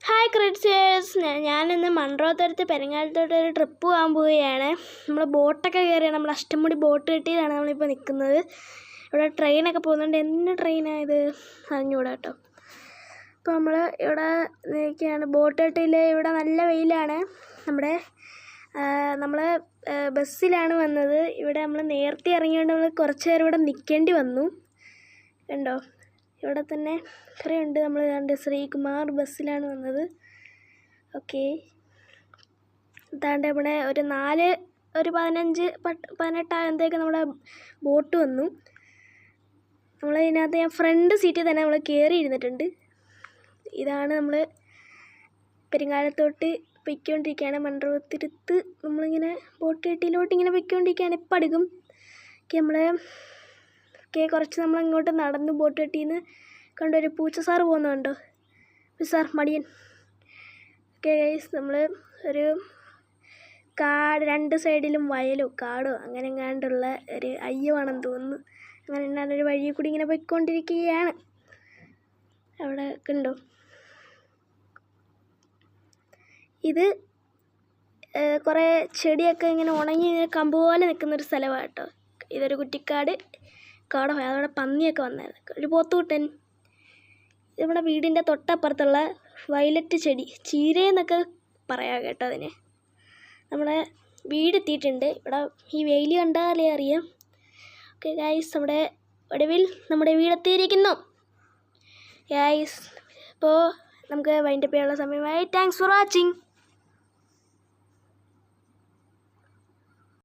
Hi ക്രിസ്റ്റിയേഴ്സ്, ഞാനിന്ന് മൺട്രോത്തുരുത്ത് പെരിങ്ങാലത്തോട്ട് ഒരു trip പോകാൻ പോവുകയാണ്. നമ്മൾ ബോട്ടൊക്കെ കയറിയാണ്, നമ്മൾ അഷ്ടമുടി ബോട്ട് കെട്ടിയിലാണ് നമ്മളിപ്പോൾ നിൽക്കുന്നത്. ഇവിടെ ട്രെയിനൊക്കെ പോകുന്നുണ്ട്. എന്ത് ട്രെയിനായത് അറിഞ്ഞുകൂടാ കേട്ടോ. അപ്പോൾ നമ്മൾ ഇവിടെ നിൽക്കുകയാണ് ബോട്ട് കെട്ടിയിൽ. ഇവിടെ നല്ല വെയിലാണ്. നമ്മൾ ബസ്സിലാണ് വന്നത്. ഇവിടെ നമ്മൾ നേരത്തെ ഇറങ്ങിയോണ്ട് നമ്മൾ കുറച്ച് നേരം ഇവിടെ നിൽക്കേണ്ടി വന്നു. കണ്ടോ, ഇവിടെ തന്നെ ഇത്രയുണ്ട്. നമ്മൾ കണ്ട് ശ്രീകുമാർ ബസ്സിലാണ് വന്നത്. ഓക്കെ, ഇതാണ്ട് ഇവിടെ ഒരു 15 ആകുമ്പോഴത്തേക്ക് നമ്മുടെ ബോട്ട് വന്നു. നമ്മൾ ഇതിനകത്ത് ഞാൻ ഫ്രണ്ട് സീറ്റിൽ തന്നെ നമ്മൾ കയറി ഇരുന്നിട്ടുണ്ട്. ഇതാണ് നമ്മൾ പെരിങ്ങാലത്തോട്ട് പൊയ്ക്കൊണ്ടിരിക്കുകയാണ്. മൺട്രോത്തുരുത്ത് നമ്മളിങ്ങനെ ബോട്ട് കെട്ടിയിലോട്ട് ഇങ്ങനെ പൊയ്ക്കൊണ്ടിരിക്കുകയാണ്. ഇപ്പം അടുക്കും. കുറച്ച് നമ്മളിങ്ങോട്ട് നടന്ന് ബോട്ട് കെട്ടിന്ന് കണ്ടൊരു പൂച്ച സാറ് പോകുന്നുണ്ടോ? സാർ മടിയൻ. ഓക്കെ ഗൈസ്, നമ്മൾ ഒരു കാട്, 2 സൈഡിലും വയലോ കാടോ അങ്ങനെ എങ്ങാണ്ടുള്ള ഒരു അയ്യമാണെന്ന് തോന്നുന്നു. അങ്ങനെ ഞാനൊരു വഴി കൂടി ഇങ്ങനെ പോയിക്കൊണ്ടിരിക്കുകയാണ്. അവിടെ കണ്ടോ, ഇത് കുറേ ചെടിയൊക്കെ ഇങ്ങനെ ഉണങ്ങി കമ്പ് പോലെ നിൽക്കുന്നൊരു സ്ഥലമാണ് കേട്ടോ. ഇതൊരു കുറ്റിക്കാട് കാടോ, അതോടെ പന്നിയൊക്കെ വന്നായിരുന്നു. ഒരു പോത്തുകുട്ടൻ. നമ്മുടെ വീടിൻ്റെ തൊട്ടപ്പുറത്തുള്ള വയലറ്റ് ചെടി, ചീരയെന്നൊക്കെ പറയാം കേട്ടോ അതിന്. നമ്മുടെ വീടെത്തിയിട്ടുണ്ട്. ഇവിടെ ഈ വെയിൽ കണ്ടാലേ അറിയാം. ഓക്കെ ഗൈസ്, ഒടുവിൽ നമ്മുടെ വീടെത്തിയിരിക്കുന്നു ഗൈസ്. അപ്പോൾ നമുക്ക് വൈൻഡപ്പ് ചെയ്യാനുള്ള സമയമായി. Thanks for watching.